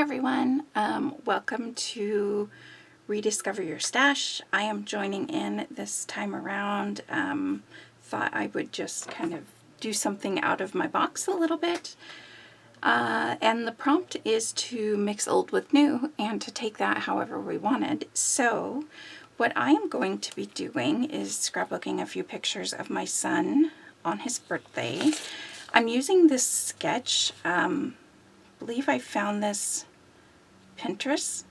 everyone, welcome to Rediscover Your Stash. I am joining in this time around. Thought I would just kind of do something out of my box a little bit. And the prompt is to mix old with new and to take that however we wanted. So what I am going to be doing is scrapbooking a few pictures of my son on his birthday. I'm using this sketch. I believe I found this Pinterest.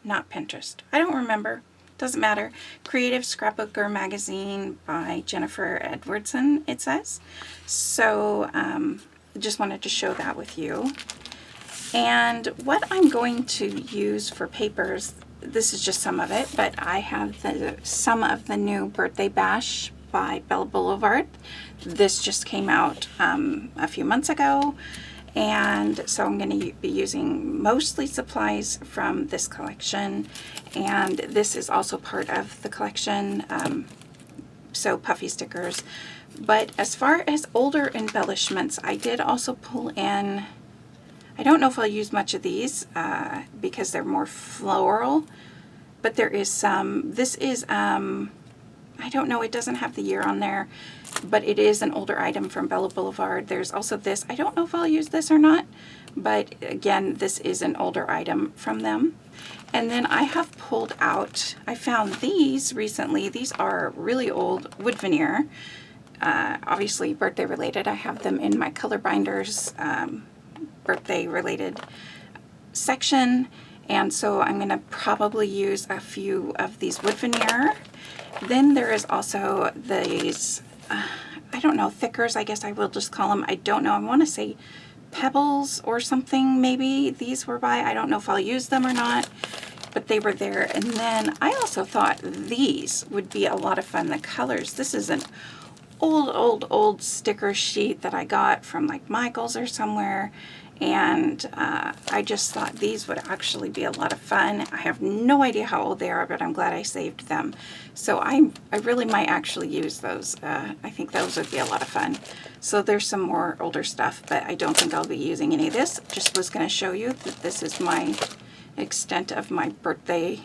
Not Pinterest. I don't remember. Doesn't matter. Creative Scrapbooker Magazine by Jennifer Edwardson, it says. So just wanted to show that with you. And what I'm going to use for papers, this is just some of it, but I have some of the new Birthday Bash by Bella Boulevard. This just came out a few months ago. And so I'm going to be using mostly supplies from this collection, and this is also part of the collection, so puffy stickers. But as far as older embellishments, I did also pull in, I don't know if I'll use much of these because they're more floral, but there is some. This is, I don't know, it doesn't have the year on there, but it is an older item from Bella Boulevard. There's also this. I don't know if I'll use this or not, but again, this is an older item from them. And then I have pulled out, I found these recently. These are really old wood veneer, obviously birthday related. I have them in my color binders birthday related section. And so I'm going to probably use a few of these wood veneer. Then there is also these, I don't know, thickers, I guess I will just call them. I don't know. I want to say pebbles or something maybe these were by. I don't know if I'll use them or not, but they were there. And then I also thought these would be a lot of fun. The colors. This is an old sticker sheet that I got from like Michael's or somewhere. And I just thought these would actually be a lot of fun. I have no idea how old they are, but I'm glad I saved them. So I really might actually use those. I think those would be a lot of fun. So there's some more older stuff, but I don't think I'll be using any of this. Just was going to show you that this is my extent of my birthday,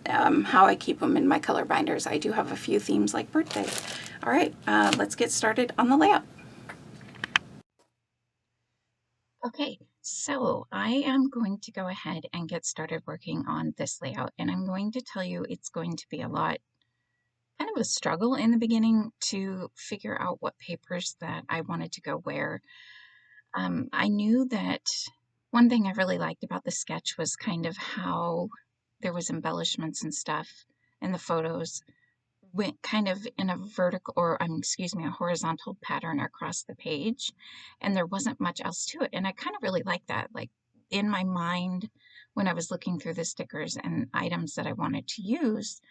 how I keep them in my color binders. I do have a few themes like birthday. All right, let's get started on the layout. Okay, so I am going to go ahead and get started working on this layout, and I'm going to tell you it's going to be a lot, kind of a struggle in the beginning to figure out what papers that I wanted to go where. I knew that one thing I really liked about the sketch was kind of how there was embellishments and stuff in the photos, went kind of in a vertical, or excuse me, a horizontal pattern across the page, and there wasn't much else to it. And I kind of really like that. Like in my mind, when I was looking through the stickers and items that I wanted to use,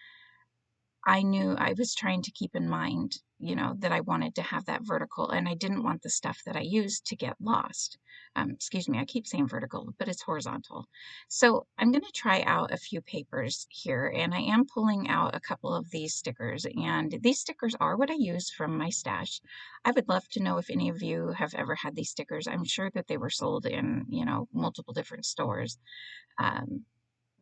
I knew I was trying to keep in mind, you know, that I wanted to have that vertical, and I didn't want the stuff that I used to get lost. Excuse me, I keep saying vertical, but it's horizontal. So I'm going to try out a few papers here, and I am pulling out a couple of these stickers, and these stickers are what I use from my stash. I would love to know if any of you have ever had these stickers. I'm sure that they were sold in, you know, multiple different stores.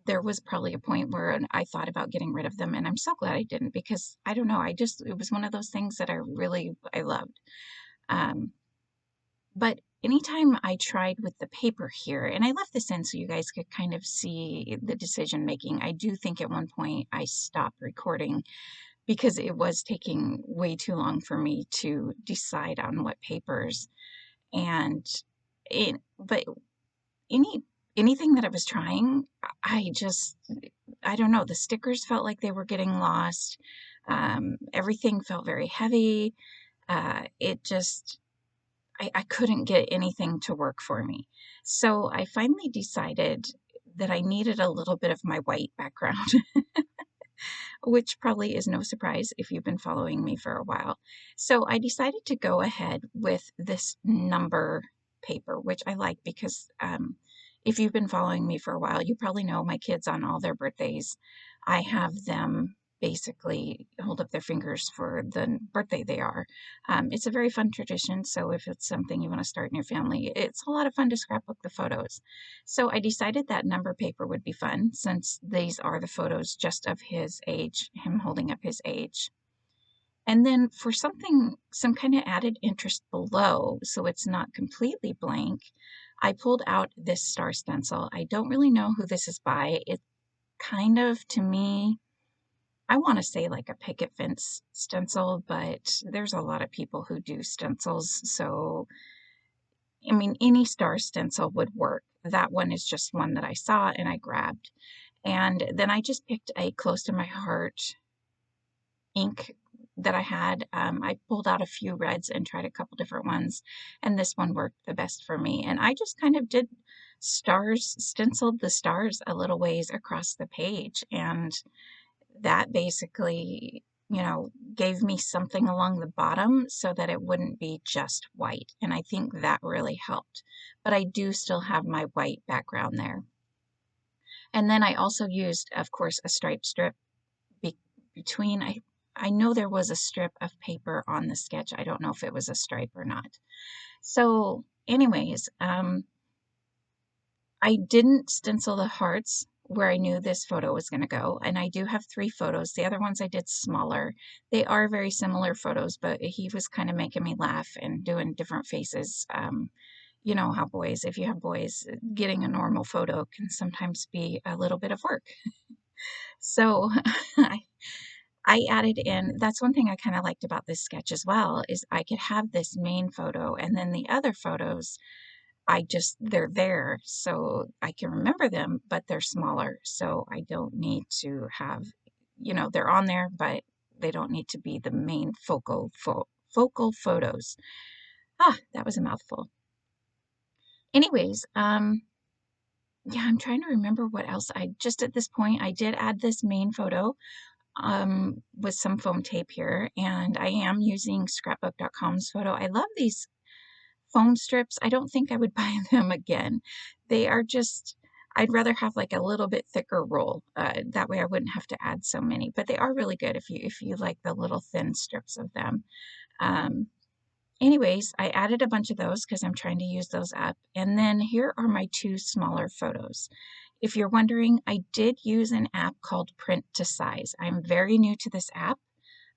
There was probably a point where I thought about getting rid of them, and I'm so glad I didn't, because I don't know, it was one of those things that I loved. But anytime I tried with the paper here, and I left this in so you guys could kind of see the decision making. I do think at one point I stopped recording because it was taking way too long for me to decide on what papers. And but anything that I was trying, I don't know, the stickers felt like they were getting lost. Everything felt very heavy. I couldn't get anything to work for me. So I finally decided that I needed a little bit of my white background, which probably is no surprise if you've been following me for a while. So I decided to go ahead with this number paper, which I like because if you've been following me for a while, you probably know my kids on all their birthdays. I have them basically hold up their fingers for the birthday they are. It's a very fun tradition, so if it's something you want to start in your family, it's a lot of fun to scrapbook the photos. So I decided that number paper would be fun, since these are the photos just of his age, him holding up his age. And then for some kind of added interest below, so it's not completely blank, I pulled out this star stencil. I don't really know who this is by. It kind of, to me, I want to say like a picket fence stencil, but there's a lot of people who do stencils. So, I mean, any star stencil would work. That one is just one that I saw and I grabbed. And then I just picked a close to my heart ink that I had. I pulled out a few reds and tried a couple different ones, and this one worked the best for me. And I just kind of did stars, stenciled the stars a little ways across the page, and that basically, gave me something along the bottom so that it wouldn't be just white. And I think that really helped. But I do still have my white background there. And then I also used, of course, a stripe strip between, I know there was a strip of paper on the sketch. I don't know if it was a stripe or not. So anyways, I didn't stencil the hearts where I knew this photo was going to go. And I do have 3 photos. The other ones I did smaller. They are very similar photos, but he was kind of making me laugh and doing different faces. You know how boys, if you have boys, getting a normal photo can sometimes be a little bit of work. So I added in, that's one thing I kind of liked about this sketch as well, is I could have this main photo and then the other photos, they're there so I can remember them, but they're smaller. So I don't need to have, they're on there, but they don't need to be the main focal photos. That was a mouthful. Anyways, yeah, I'm trying to remember what else just at this point, I did add this main photo with some foam tape here, and I am using scrapbook.com's photo. I love these foam strips. I don't think I would buy them again. They are just, I'd rather have like a little bit thicker roll. That way I wouldn't have to add so many, but they are really good if you like the little thin strips of them. Anyways, I added a bunch of those because I'm trying to use those up. And then here are my 2 smaller photos. If you're wondering, I did use an app called Print to Size. I'm very new to this app.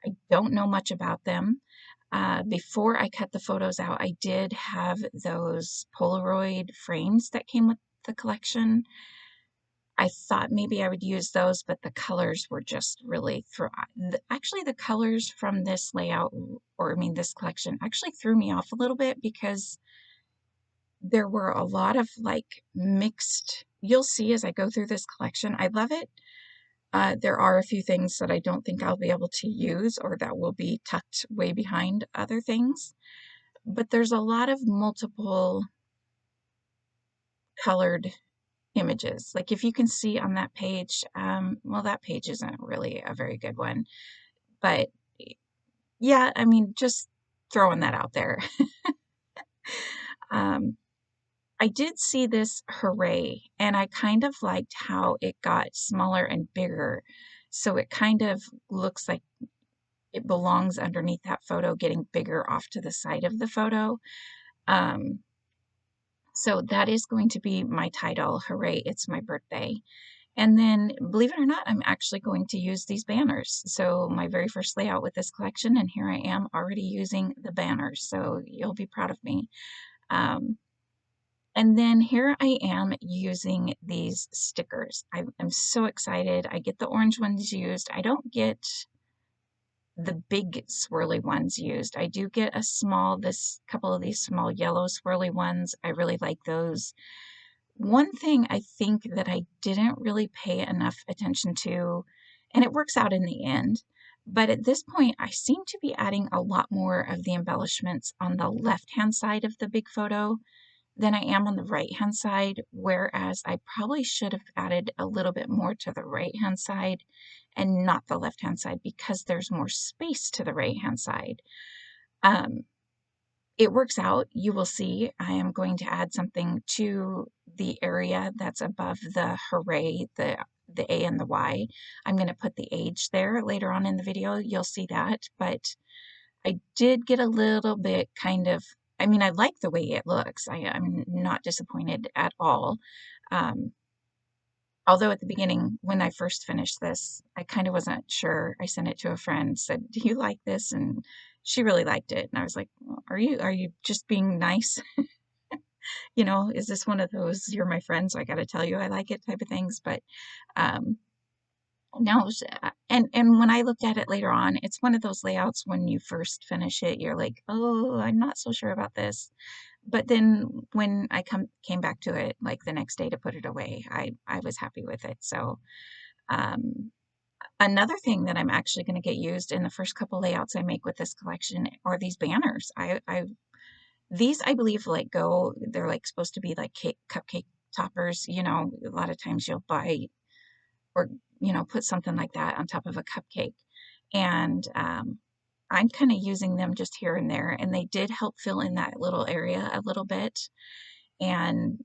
I don't know much about them. Before I cut the photos out, I did have those Polaroid frames that came with the collection. I thought maybe I would use those, but the colors were just really actually the colors from this layout, this collection actually threw me off a little bit because there were a lot of like mixed, you'll see as I go through this collection. I love it. There are a few things that I don't think I'll be able to use or that will be tucked way behind other things, but there's a lot of multiple colored images. Like if you can see on that page, well, that page isn't really a very good one, but yeah, just throwing that out there. I did see this Hooray, and I kind of liked how it got smaller and bigger. So it kind of looks like it belongs underneath that photo, getting bigger off to the side of the photo. So that is going to be my title, Hooray, It's My Birthday. And then, believe it or not, I'm actually going to use these banners. So my very first layout with this collection, and here I am already using the banners. So you'll be proud of me. And then here I am using these stickers. I'm so excited. I get the orange ones used. I don't get the big swirly ones used. I do get this couple of these small yellow swirly ones. I really like those. One thing I think that I didn't really pay enough attention to, and it works out in the end, but at this point I seem to be adding a lot more of the embellishments on the left-hand side of the big photo than I am on the right-hand side, whereas I probably should have added a little bit more to the right-hand side and not the left-hand side because there's more space to the right-hand side. It works out. You will see I am going to add something to the area that's above the Hooray, the A and the Y. I'm going to put the age there later on in the video. You'll see that. But I did get a little bit kind of, I mean, I like the way it looks. I'm not disappointed at all. Although at the beginning, when I first finished this, I kind of wasn't sure. I sent it to a friend, said, "Do you like this?" And she really liked it. And I was like, well, are you just being nice? You know, is this one of those, you're my friend, so I got to tell you I like it type of things? But um, no, and when I looked at it later on, it's one of those layouts when you first finish it, you're like, oh, I'm not so sure about this. But then when I came back to it like the next day to put it away, I was happy with it. So um, another thing that I'm actually going to get used in the first couple layouts I make with this collection are these banners. These I believe like they're like supposed to be like cupcake toppers. You know, a lot of times you'll buy or put something like that on top of a cupcake, and I'm kind of using them just here and there, and they did help fill in that little area a little bit. And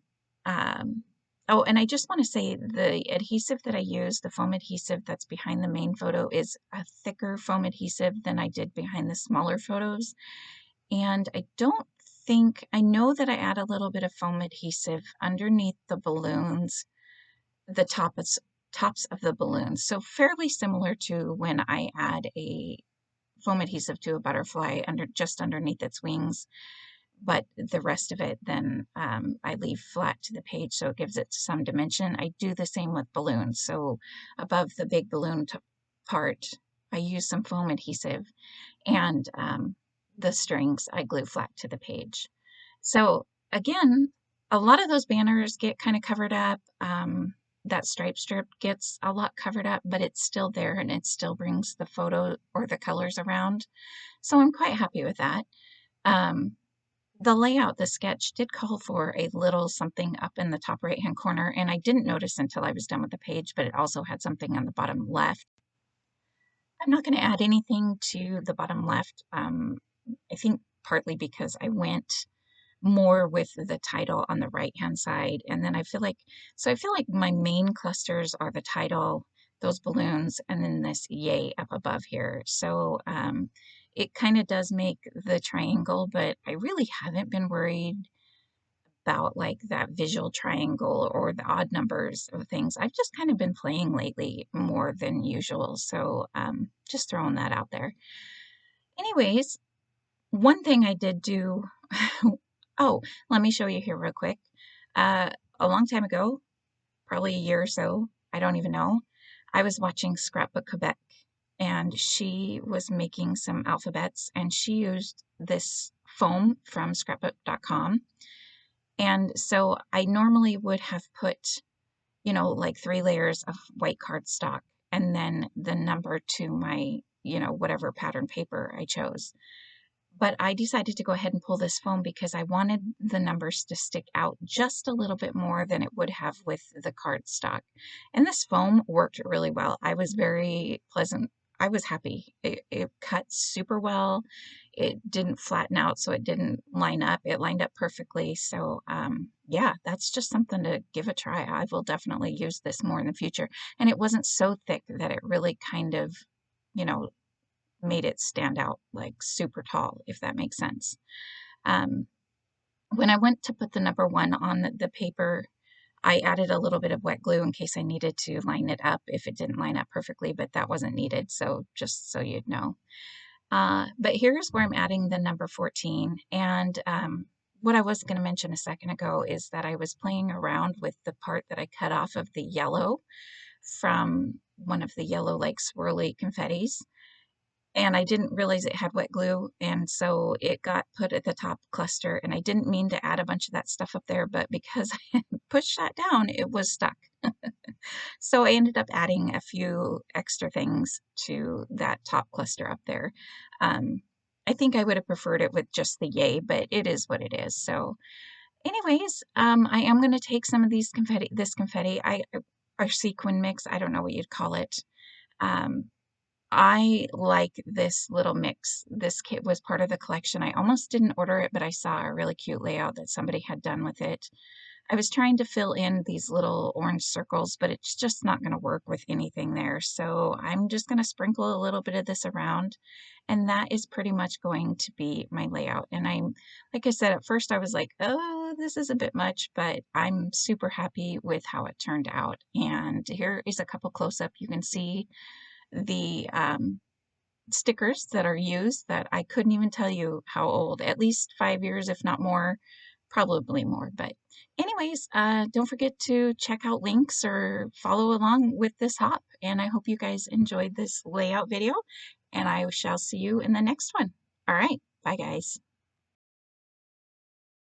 oh, and I just want to say the adhesive that I use, the foam adhesive that's behind the main photo, is a thicker foam adhesive than I did behind the smaller photos. And I know that I add a little bit of foam adhesive underneath the balloons, the tops of the balloons. So fairly similar to when I add a foam adhesive to a butterfly just underneath its wings, but the rest of it then I leave flat to the page so it gives it some dimension. I do the same with balloons. So above the big balloon part, I use some foam adhesive, and the strings I glue flat to the page. So again, a lot of those banners get kind of covered up. That stripe strip gets a lot covered up, but it's still there and it still brings the photo or the colors around. So I'm quite happy with that. The layout, the sketch did call for a little something up in the top right hand corner, and I didn't notice until I was done with the page, but it also had something on the bottom left. I'm not going to add anything to the bottom left. I think partly because I went more with the title on the right hand side, and then I feel like my main clusters are the title, those balloons, and then this yay up above here. So it kind of does make the triangle, but I really haven't been worried about like that visual triangle or the odd numbers of things. I've just kind of been playing lately more than usual, so just throwing that out there. Anyways, one thing I did do, oh, let me show you here real quick. A long time ago, probably a year or so, I don't even know, I was watching Scrapbook Quebec, and she was making some alphabets, and she used this foam from scrapbook.com. And so I normally would have put, like 3 layers of white cardstock and then the number to my, whatever pattern paper I chose. But I decided to go ahead and pull this foam because I wanted the numbers to stick out just a little bit more than it would have with the cardstock. And this foam worked really well. I was very pleasant. I was happy. It cut super well. It didn't flatten out, so it didn't line up. It lined up perfectly. So yeah, that's just something to give a try. I will definitely use this more in the future. And it wasn't so thick that it really kind of, made it stand out like super tall, if that makes sense. When I went to put the number 1 on the paper, I added a little bit of wet glue in case I needed to line it up if it didn't line up perfectly, but that wasn't needed, so just so you'd know. But here's where I'm adding the number 14, and what I was going to mention a second ago is that I was playing around with the part that I cut off of the yellow from one of the yellow like swirly confettis. And I didn't realize it had wet glue, and so it got put at the top cluster, and I didn't mean to add a bunch of that stuff up there, but because I pushed that down, it was stuck. So I ended up adding a few extra things to that top cluster up there. I think I would have preferred it with just the yay, but it is what it is. So anyways, I am going to take some of this confetti, our sequin mix, I don't know what you'd call it. I like this little mix. This kit was part of the collection. I almost didn't order it, but I saw a really cute layout that somebody had done with it. I was trying to fill in these little orange circles, but it's just not going to work with anything there. So I'm just going to sprinkle a little bit of this around, and that is pretty much going to be my layout. And like I said, at first I was like, oh, this is a bit much, but I'm super happy with how it turned out. And here is a couple close-up. You can see the stickers that are used that I couldn't even tell you how old, at least 5 years, if not more, probably more. But anyways, don't forget to check out links or follow along with this hop. And I hope you guys enjoyed this layout video, and I shall see you in the next one. All right, bye guys.